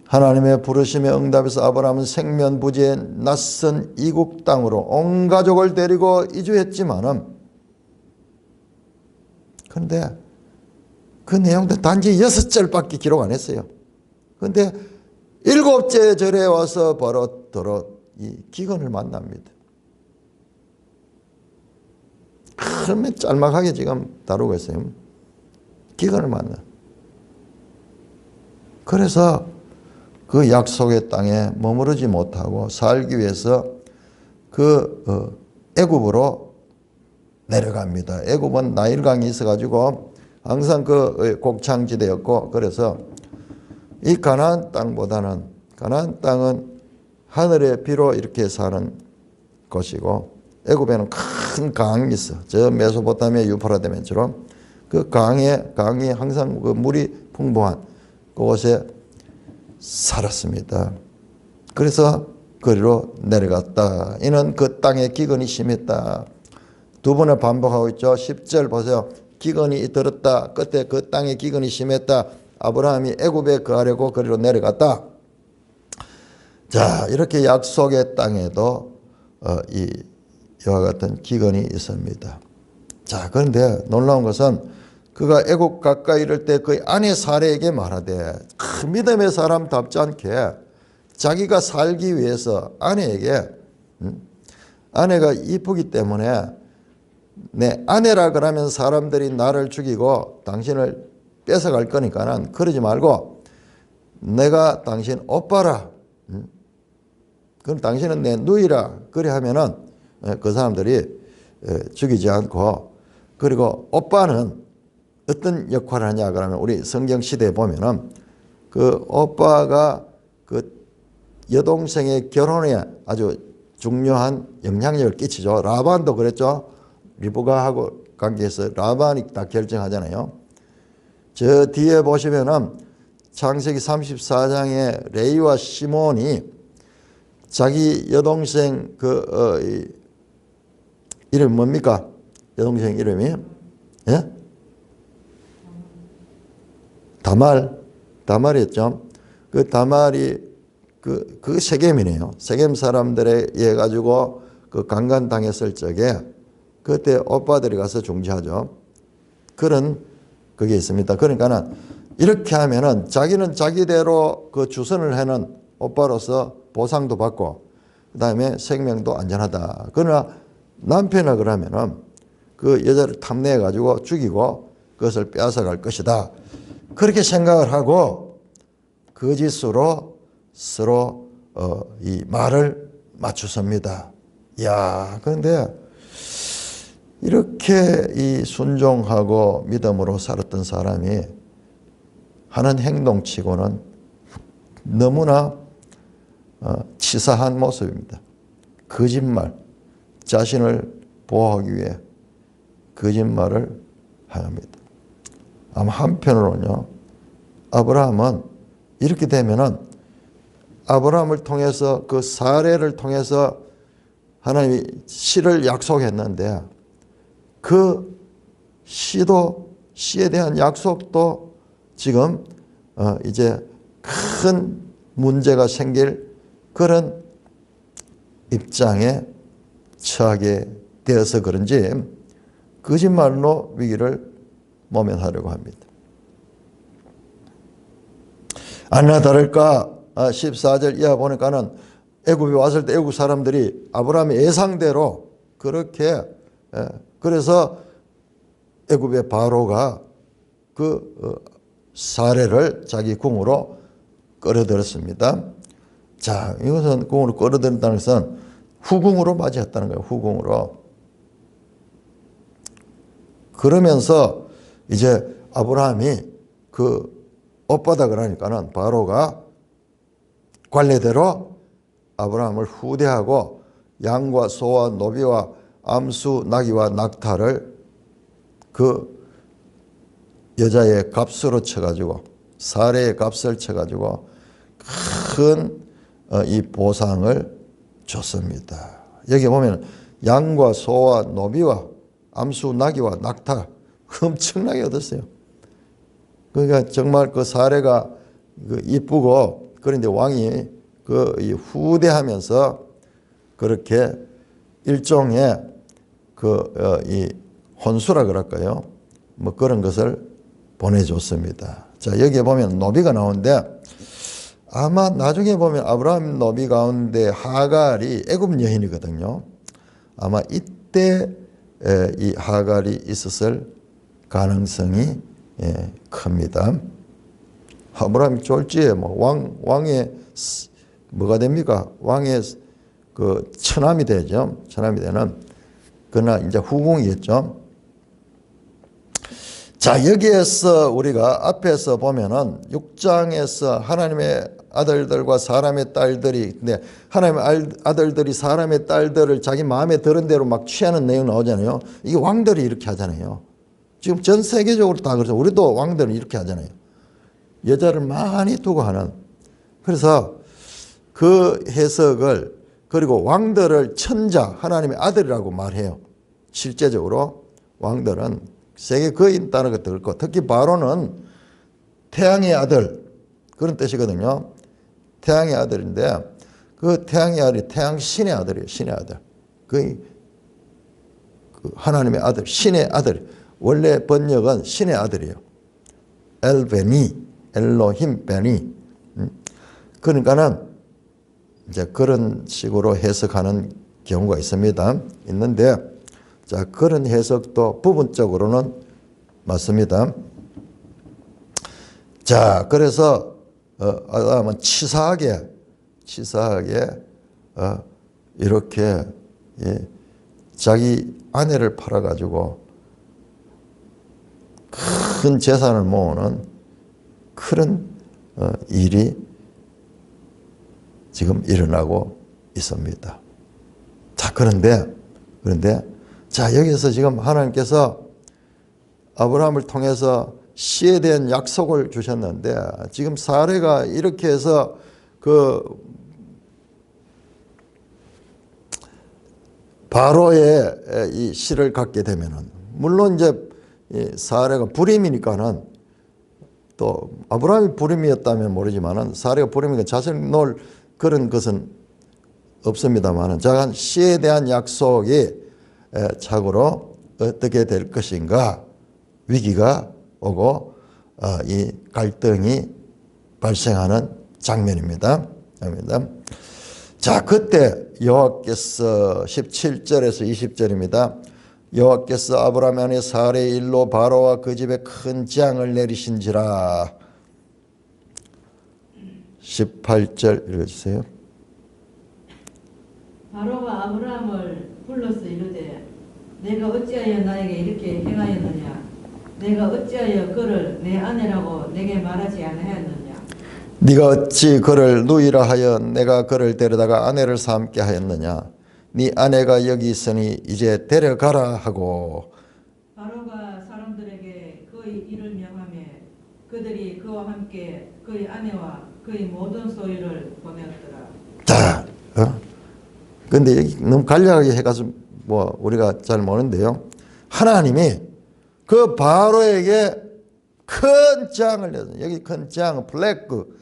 하나님의 부르심에 응답해서 아브라함은 생면부지의 낯선 이국 땅으로 온 가족을 데리고 이주했지만은 그런데 그 내용도 단지 6절밖에 기록 안 했어요. 그런데 7째 절에 와서 바로 이 기근을 만납니다. 그러면 짤막하게 지금 다루고 있어요. 기근을 만나. 그래서 그 약속의 땅에 머무르지 못하고 살기 위해서 그 애굽으로 내려갑니다. 애굽은 나일강이 있어가지고 항상 그 곡창지대였고 그래서 이 가나안 땅보다는 가나안 땅은 하늘의 비로 이렇게 사는 곳이고 애굽에는 큰 강이 있어. 저 메소포타미아 유프라데면처럼 그 강이 항상 그 물이 풍부한 그곳에 살았습니다. 그래서 거리로 내려갔다. 이는 그 땅에 기근이 심했다. 두 번을 반복하고 있죠. 10절 보세요. 기근이 들었다. 끝에 그 땅에 기근이 심했다. 아브라함이 애굽에 거하려고 거리로 내려갔다. 자, 이렇게 약속의 땅에도 이와 같은 기근이 있습니다. 자, 그런데 놀라운 것은 그가 애굽 가까이 이를 때 그의 아내 사레에게 말하되 믿음의 사람답지 않게 자기가 살기 위해서 아내에게 아내가 이쁘기 때문에 내 아내라 그러면 사람들이 나를 죽이고 당신을 뺏어갈 거니까는 그러지 말고 내가 당신 오빠라. 그럼 당신은 내 누이라. 그래 하면은 그 사람들이 죽이지 않고 그리고 오빠는 어떤 역할을 하냐 그러면 우리 성경 시대에 보면은 그 오빠가 그 여동생의 결혼에 아주 중요한 영향력을 끼치죠. 라반도 그랬죠. 리브가하고 관계해서 라반이 다 결정하잖아요. 저 뒤에 보시면은 창세기 34장에 레이와 시몬이 자기 여동생 이름 뭡니까? 여동생 이름이? 예? 다말이었죠. 그 다말이 그 세겜이네요. 세겜 사람들에 의해 가지고 그 강간당했을 적에 그때 오빠들이 가서 중지하죠. 그런 그게 있습니다. 그러니까는 이렇게 하면은 자기는 자기대로 그 주선을 해는 오빠로서 보상도 받고 그다음에 생명도 안전하다. 그러나 남편이라 그러면은 그 여자를 탐내해 가지고 죽이고 그것을 빼앗아 갈 것이다. 그렇게 생각을 하고 거짓으로 서로 이 말을 맞추습니다. 야, 그런데 이렇게 이 순종하고 믿음으로 살았던 사람이 하는 행동치고는 너무나 치사한 모습입니다. 거짓말, 자신을 보호하기 위해 거짓말을 합니다. 아마 한편으로는요, 아브라함은 이렇게 되면은 아브라함을 통해서 그 사례를 통해서 하나님이 씨를 약속했는데 그 씨에 대한 약속도 지금 이제 큰 문제가 생길 그런 입장에 처하게 되어서 그런지 거짓말로 위기를 모면하려고 합니다. 아니나 다를까 14절 이하 보니까는 애굽에 왔을 때 애굽 사람들이 아브라함의 예상대로 그렇게 그래서 애굽의 바로가 그 사례를 자기 궁으로 끌어들였습니다. 자, 이것은 궁으로 끌어들였다는 것은 후궁으로 맞이했다는 거예요. 후궁으로. 그러면서 이제 아브라함이 그 옷바다 그러니까는 바로가 관례대로 아브라함을 후대하고 양과 소와 노비와 암수 나귀와 낙타를 그 여자의 값으로 쳐가지고 사례의 값을 쳐가지고 큰 이 보상을 줬습니다. 여기 보면 양과 소와 노비와 암수 나귀와 낙타 엄청나게 얻었어요. 그러니까 정말 그 사례가 이쁘고 그런데 왕이 그 후대하면서 그렇게 일종의 이 혼수라 그럴까요? 뭐 그런 것을 보내줬습니다. 자, 여기에 보면 노비가 나오는데 아마 나중에 보면 아브라함 노비 가운데 하갈이 애굽 여인이거든요. 아마 이때 이 하갈이 있었을 가능성이 큽니다. 아브라함이 졸지에 왕의 뭐가 됩니까? 왕의 그 처남이 되죠. 처남이 되는 그러나 이제 후궁이겠죠. 자, 여기에서 우리가 앞에서 보면은 6장에서 하나님의 아들들과 사람의 딸들이 근데 하나님의 아들들이 사람의 딸들을 자기 마음에 드는 대로 막 취하는 내용 나오잖아요. 이게 왕들이 이렇게 하잖아요. 지금 전 세계적으로 다 그렇죠. 우리도 왕들은 이렇게 하잖아요. 여자를 많이 두고 하는. 그래서 그 해석을 그리고 왕들을 천자 하나님의 아들이라고 말해요. 실제적으로 왕들은 세계 거의 있다는 것도 그렇고 특히 바로는 태양의 아들 그런 뜻이거든요. 태양의 아들인데 그 태양의 아들이 태양 신의 아들이에요. 신의 아들. 그 하나님의 아들, 신의 아들. 원래 번역은 신의 아들이에요. 엘베니, 엘로힘 베니. 그러니까는 이제 그런 식으로 해석하는 경우가 있습니다. 있는데, 자, 그런 해석도 부분적으로는 맞습니다. 자, 그래서, 아담은 치사하게, 이렇게, 자기 아내를 팔아가지고 큰 재산을 모으는 그런 일이 지금 일어나고 있습니다. 자, 그런데 자, 여기서 지금 하나님께서 아브라함을 통해서 씨에 대한 약속을 주셨는데 지금 사례가 이렇게 해서 그 바로의 이 씨를 갖게 되면은 물론 이제 사례가 불임이니까는 또 아브라함이 불임이었다면 모르지만은 사례가 불임이니까 자신을 놓을 그런 것은 없습니다만은 자, 씨에 대한 약속이 착오로 어떻게 될 것인가 위기가 오고 이 갈등이 발생하는 장면입니다. 자, 그때 여호와께서 17절에서 20절입니다. 여호와께서 아브라함 안에 사례의 일로 바로와 그 집에 큰 재앙을 내리신지라. 18절 읽어주세요. 바로가 아브라함을 불러서 이르되 내가 어찌하여 나에게 이렇게 행하였느냐 내가 어찌하여 그를 내 아내라고 내게 말하지 아니하였느냐 네가 어찌 그를 누이라 하여 내가 그를 데려다가 아내를 삼게 하였느냐. 네 아내가 여기 있으니 이제 데려가라 하고. 바로가 사람들에게 그의 일을 명하며 그들이 그와 함께 그의 아내와 그의 모든 소유를 보내었더라. 자, 근데 여기 너무 간략하게 해가지고 뭐 우리가 잘 모르는데요. 하나님이 그 바로에게 큰 재앙을 내서 여기 큰 재앙은 플래그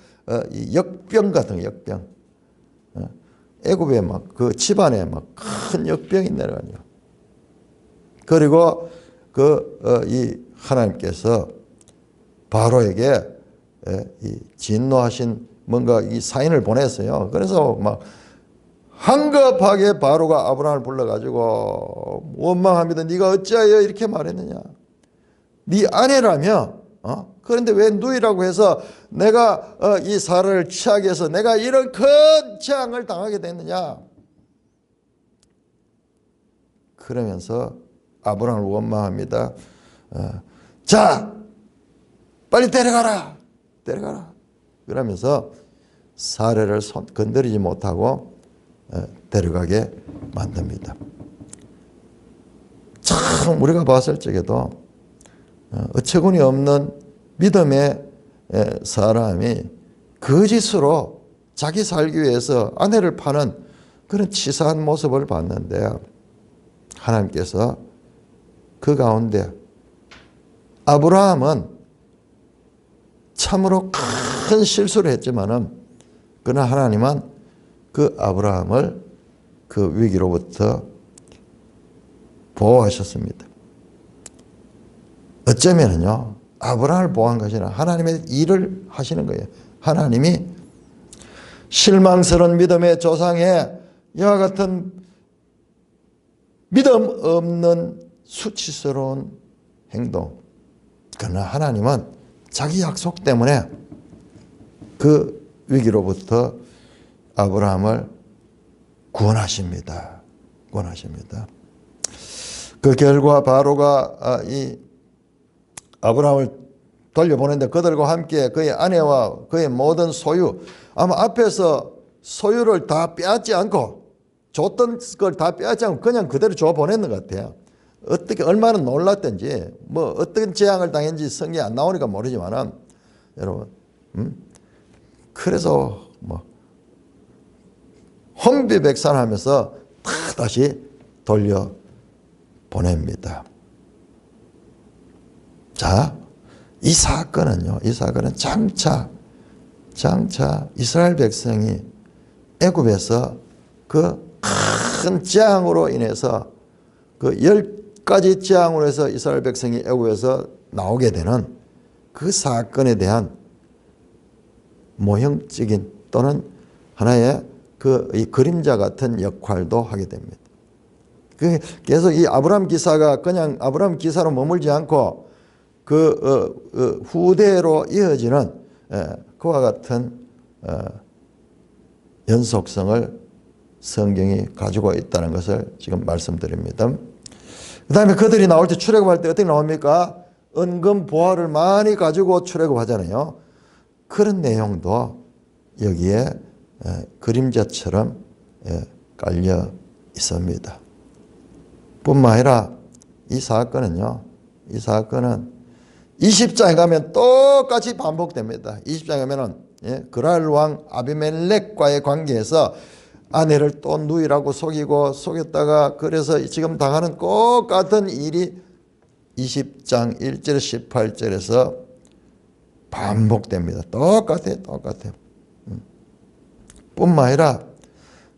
이 역병 같은 역병. 애굽에 막 그 집안에 막 큰 역병이 내려가요. 그리고 이 하나님께서 바로에게 이 진노하신 뭔가 이 사인을 보냈어요. 그래서 막 황급하게 바로가 아브라함을 불러가지고 원망합니다. 네가 어찌하여 이렇게 말했느냐. 네 아내라며. 그런데 왜 누이라고 해서 내가 이 사라를 취하게 해서 내가 이런 큰 재앙을 당하게 됐느냐. 그러면서 아브라함을 원망합니다. 자, 빨리 데려가라. 데려가라. 그러면서 사라를 건드리지 못하고 데려가게 만듭니다. 참 우리가 봤을 적에도 어처구니 없는 믿음의 사람이 거짓으로 자기 살기 위해서 아내를 파는 그런 치사한 모습을 봤는데 하나님께서 그 가운데 아브라함은 참으로 큰 실수를 했지만은 그러나 하나님은 그 아브라함을 그 위기로부터 보호하셨습니다. 어쩌면은요, 아브라함을 보호한 것이 아니라 하나님의 일을 하시는 거예요. 하나님이 실망스러운 믿음의 조상의 이와 같은 믿음 없는 수치스러운 행동. 그러나 하나님은 자기 약속 때문에 그 위기로부터 아브라함을 구원하십니다. 구원하십니다. 그 결과 바로가 이 아브라함을 돌려보냈는데 그들과 함께 그의 아내와 그의 모든 소유, 아마 앞에서 소유를 다 빼앗지 않고 줬던 걸 다 빼앗지 않고 그냥 그대로 줘 보냈는 것 같아요. 어떻게 얼마나 놀랐던지 뭐 어떤 재앙을 당했는지 성경이 안 나오니까 모르지만은 여러분, 그래서 뭐 혼비백산하면서 다 다시 돌려 보냅니다. 자, 이 사건은 장차 이스라엘 백성이 애굽에서 그 큰 재앙으로 인해서 그 10가지 재앙으로 해서 이스라엘 백성이 애굽에서 나오게 되는 그 사건에 대한 모형적인 또는 하나의 이 그림자 같은 역할도 하게 됩니다. 그래서 이 아브라함 기사가 그냥 아브라함 기사로 머물지 않고 후대로 이어지는 그와 같은 연속성을 성경이 가지고 있다는 것을 지금 말씀드립니다. 그 다음에 그들이 나올 때 출애굽할 때 어떻게 나옵니까? 은금 보화를 많이 가지고 출애굽하잖아요. 그런 내용도 여기에 그림자처럼 깔려 있습니다. 뿐만 아니라 이 사건은 20장에 가면 똑같이 반복됩니다. 20장에 가면은 그랄 왕 아비멜렉과의 관계에서 아내를 또 누이라고 속였다가 그래서 지금 당하는 똑같은 일이 20장 1절 18절에서 반복됩니다. 똑같아요. 뿐만 아니라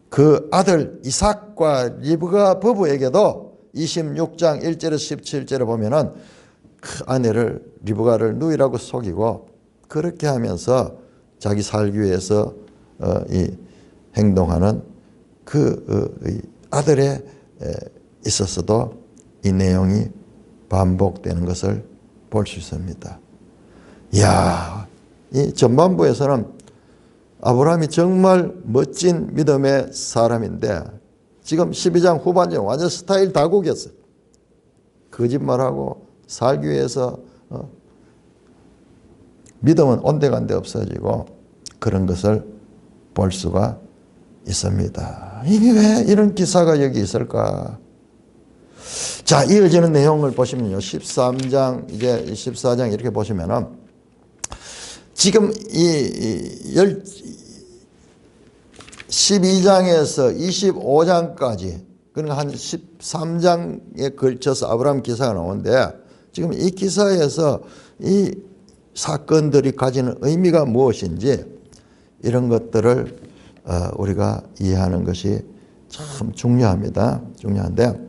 그 아들 이삭과 리브가 부부에게도 26장 1절에서 17절에 보면은 그 아내를 리브가를 누이라고 속이고 그렇게 하면서 자기 살기 위해서 행동하는 그 아들에 있어서도 이 내용이 반복되는 것을 볼 수 있습니다. 이야, 이 전반부에서는 아브라함이 정말 멋진 믿음의 사람인데 지금 12장 후반전 완전 스타일 다국이었어요. 거짓말하고 살기 위해서 믿음은 온데간데 없어지고 그런 것을 볼 수가 있습니다. 이게 왜 이런 기사가 여기 있을까? 자, 이어지는 내용을 보시면요. 13장, 이제 14장 이렇게 보시면은 지금 이 12장에서 25장까지 그러니까 한 13장에 걸쳐서 아브라함 기사가 나오는데 지금 이 기사에서 이 사건들이 가지는 의미가 무엇인지 이런 것들을 우리가 이해하는 것이 참 중요합니다. 중요한데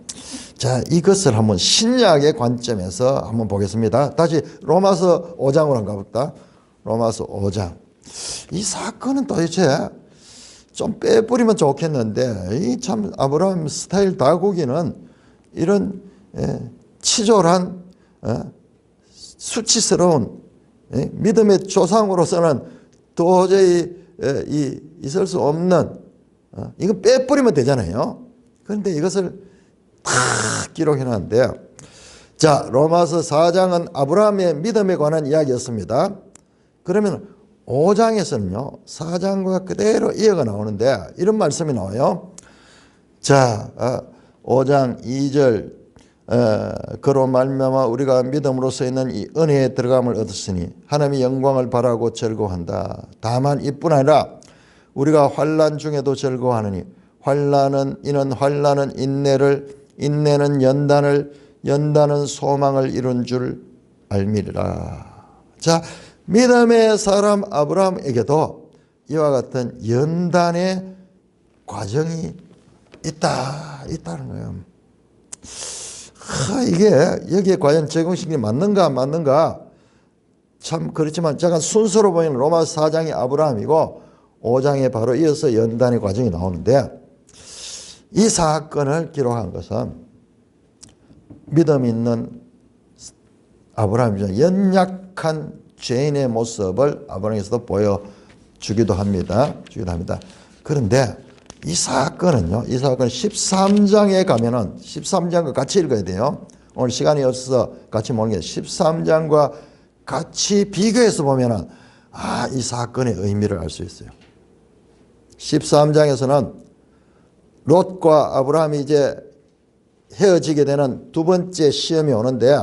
자, 이것을 한번 신약의 관점에서 한번 보겠습니다. 다시 로마서 5장으로 한번 가볼까? 로마서 5장. 이 사건은 도대체 좀 빼버리면 좋겠는데 이 참 아브라함 스타일 다국이는 이런 치졸한 수치스러운 믿음의 조상으로서는 도저히 있을 수 없는 이건 빼버리면 되잖아요. 그런데 이것을 다 기록해 놨는데 자, 로마서 4장은 아브라함의 믿음에 관한 이야기였습니다. 그러면 5장에서는요 4장과 그대로 이어가 나오는데 이런 말씀이 나와요. 자, 5장 2절 그로 말미암아 우리가 믿음으로써 있는 이 은혜에 들어감을 얻었으니 하나님의 영광을 바라고 즐거워한다. 다만 이뿐 아니라 우리가 환난 중에도 즐거워하느니 이는 환난은 인내를 인내는 연단은 소망을 이룬 줄 알미리라. 자, 믿음의 사람 아브라함에게도 이와 같은 연단의 과정이 있다는 거예요. 이게 여기에 과연 적용시키는 게 맞는가 안 맞는가 참 그렇지만 잠깐 순서로 보면 로마서 4장이 아브라함이고 5장에 바로 이어서 연단의 과정이 나오는데 이 사건을 기록한 것은 믿음 있는 아브라함이죠. 연약한 죄인의 모습을 아브라함에서도 보여주기도 합니다. 그런데 이 사건은요. 이 사건 13장에 가면은 13장과 같이 읽어야 돼요. 오늘 시간이 없어서 같이 보는 게 13장과 같이 비교해서 보면은 이 사건의 의미를 알 수 있어요. 13장에서는 롯과 아브라함이 이제 헤어지게 되는 두 번째 시험이 오는데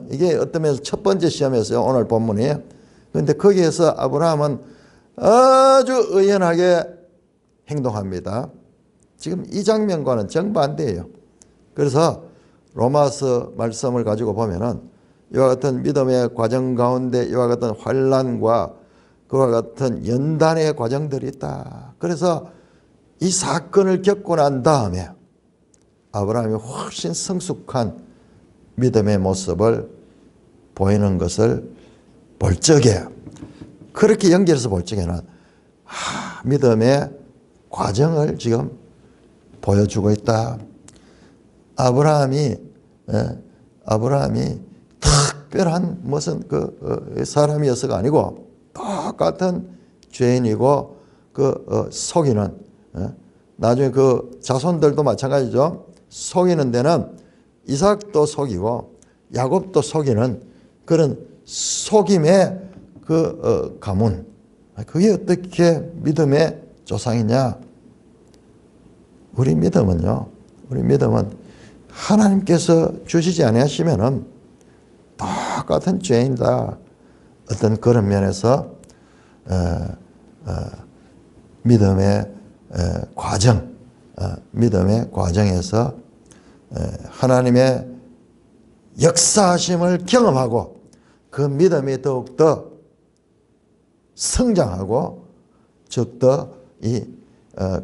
이게 어떤 면에서 첫 번째 시험이었어요. 오늘 본문이. 그런데 거기에서 아브라함은 아주 의연하게 행동합니다. 지금 이 장면과는 정반대예요. 그래서 로마서 말씀을 가지고 보면은 이와 같은 믿음의 과정 가운데 이와 같은 환난과 그와 같은 연단의 과정들이 있다. 그래서 이 사건을 겪고 난 다음에 아브라함이 훨씬 성숙한 믿음의 모습을 보이는 것을 볼 적에 그렇게 연결해서 볼 적에는 믿음의 과정을 지금 보여주고 있다. 아브라함이 특별한 무슨 사람이어서가 아니고 똑같은 죄인이고 속이는 나중에 그 자손들도 마찬가지죠. 속이는 데는 이삭도 속이고 야곱도 속이는 그런 속임의 가문. 그게 어떻게 믿음의 조상이냐? 우리 믿음은 하나님께서 주시지 아니하시면은 똑같은 죄인이다. 어떤 그런 면에서 믿음의 과정에서 하나님의 역사하심을 경험하고 그 믿음이 더욱더 성장하고 적더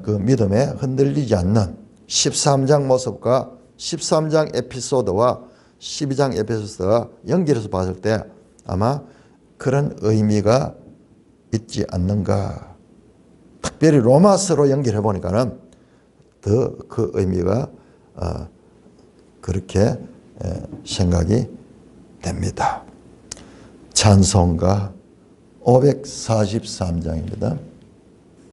그 믿음에 흔들리지 않는 13장 모습과 13장 에피소드와 12장 에피소드와 연결해서 봤을 때 아마 그런 의미가 있지 않는가 특별히 로마서로 연결해 보니까는 더 그 의미가 그렇게 생각이 됩니다. 찬송가 543장입니다.